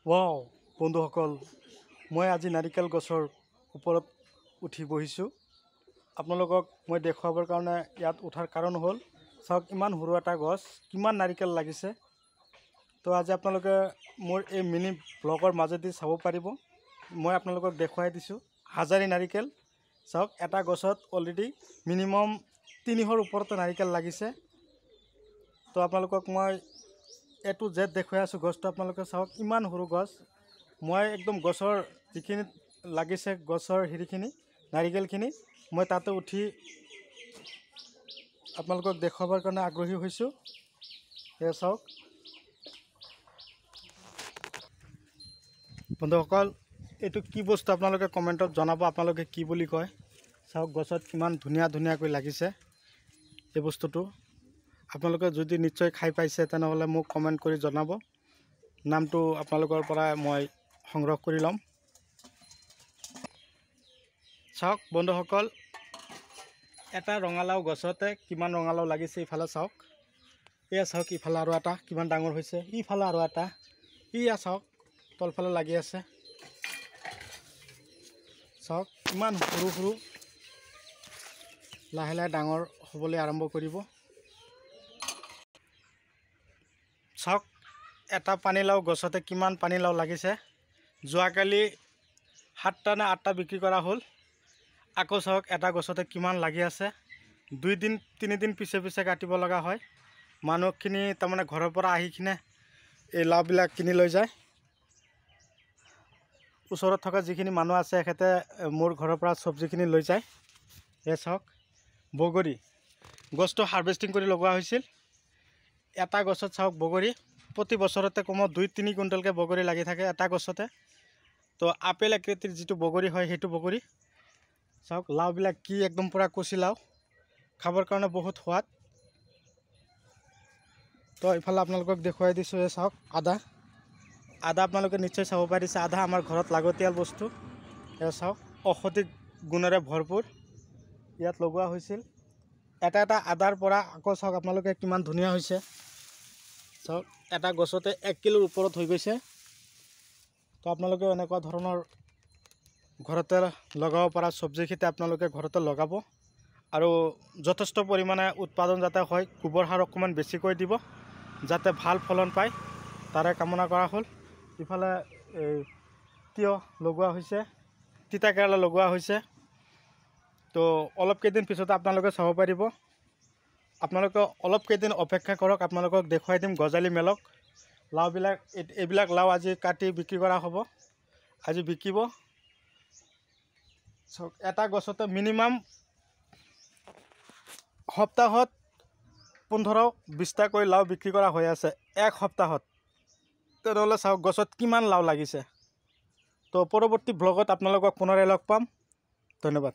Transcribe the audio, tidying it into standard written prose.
Wow বন্ধুসকল, মই আজি নাৰিকল গছৰ ওপৰত উঠি বহিছোঁ। আপোনালোকক মই দেখুৱাবৰ কাৰণে ইয়াত উঠাৰ কাৰণ হ'ল, চাওক ইমান সৰু এটা গছ, কিমান নাৰিকল লাগিছে। তো আজি আপোনালোকে মোৰ এই মিনি ব্লগৰ মাজেদি চাব পাৰিব। মই আপোনালোকক দেখুৱাই দিছোঁ হাজাৰী নাৰিকল। চাওক এটা গছত অলৰেডি মিনিমাম 300ৰ ওপৰতে নাৰিকল লাগিছে। তো আপোনালোকক মই A to Z দেখুৱাই আছোঁ গছটো। আপোনালোকে চাওক ইমান সৰু গছ। মই একদম গছৰ যিখিনি লাগিছে, গছৰ হেৰিখিনি নাৰিকলখিনি মই তাতে উঠি আপোনালোকক দেখুৱাবৰ কাৰণে আগ্ৰহী হৈছোঁ। এয়া চাওক বন্ধুসকল, এইটো কি বস্তু আপোনালোকে কমেণ্টত জনাব, আপোনালোকে কি বুলি কয়। চাওক গছত কিমান ধুনীয়াকৈ লাগিছে এই বস্তুটো। আপোনালোকে যদি নিশ্চয় খাই পাইছে তেনেহ'লে মোক কমেণ্ট কৰি জনাব। নামটো আপোনালোকৰ পৰা মই সংগ্ৰহ কৰি ল'ম। চাওক বন্ধুসকল, এটা ৰঙালাও গছতে কিমান ৰঙালাও লাগিছে। ইফালে চাওক, এয়া চাওক ইফালে আৰু এটা কিমান ডাঙৰ হৈছে, ইফালে আৰু এটা, ইয়া চাওক তলফালে লাগি আছে। চাওক ইমান সৰু সৰু, লাহে লাহে ডাঙৰ হ'বলৈ আৰম্ভ কৰিব। চাওক এটা পানীলাও গছতে কিমান পানীলাও লাগিছে। যোৱাকালি 7টা নে 8টা বিক্ৰী কৰা হ'ল। আকৌ চাওক এটা গছতে কিমান লাগি আছে। 2 দিন 3 দিন পিছে পিছে কাটিব লগা হয়। মানুহখিনি তাৰমানে ঘৰৰ পৰা আহি কিনে এই লাওবিলাক কিনি লৈ যায়। ওচৰত থকা যিখিনি মানুহ আছে এখেতে মোৰ ঘৰৰ পৰা চব্জিখিনি লৈ যায়। এই চাওক বগৰী গছটো হাৰ্ভেষ্টিং কৰি লগোৱা হৈছিল। এটা গছত চাওক বগৰী প্ৰতি বছৰতে কমেও 2-3 কুইণ্টেলকৈ বগৰী লাগি থাকে এটা গছতে। তো আপেল আকৃতিৰ যিটো বগৰী হয় সেইটো বগৰী। চাওক লাওবিলাক কি একদম পূৰা কচি লাও, খাবৰ কাৰণে বহুত সোৱাদ। তো ইফালে আপোনালোকক দেখুৱাই দিছোঁ। এই চাওক আদা আপোনালোকে নিশ্চয় চাব পাৰিছে। আদা আমাৰ ঘৰত লাগতিয়াল বস্তু। এয়া চাওক ঔষধি গুণেৰে ভৰপূৰ ইয়াত লগোৱা হৈছিল। এটা এটা আদাৰ পৰা আকৌ চাওক আপোনালোকে কিমান ধুনীয়া হৈছে। চাওক এটা গছতে 1 কিলোৰ ওপৰত হৈ গৈছে। তো আপোনালোকে এনেকুৱা ধৰণৰ ঘৰতে লগাব পৰা চব্জি খেতি আপোনালোকে ঘৰতে লগাব, আৰু যথেষ্ট পৰিমাণে উৎপাদন যাতে হয়, গোবৰ সাৰ অকণমান বেছিকৈ দিব যাতে ভাল ফলন পায়, তাৰে কামনা কৰা হ'ল। ইফালে তিয়ঁহ লগোৱা হৈছে, তিতা কেৰেলা লগোৱা হৈছে। তো অলপ কেইদিন পিছতে আপোনালোকে চাব পাৰিব। আপোনালোকে অলপ কেইদিন অপেক্ষা কৰক, আপোনালোকক দেখুৱাই দিম গজালি মেলক। লাওবিলাক এইবিলাক লাও আজি কাটি বিক্ৰী কৰা হ'ব, আজি বিকিব। চাওক এটা গছতে মিনিমাম সপ্তাহত 15-20টাকৈ লাও বিক্ৰী কৰা হৈ আছে এক সপ্তাহত। তেনেহ'লে চাওক গছত কিমান লাও লাগিছে। তো পৰৱৰ্তী ব্লগত আপোনালোকক পুনৰাই লগ পাম। ধন্যবাদ।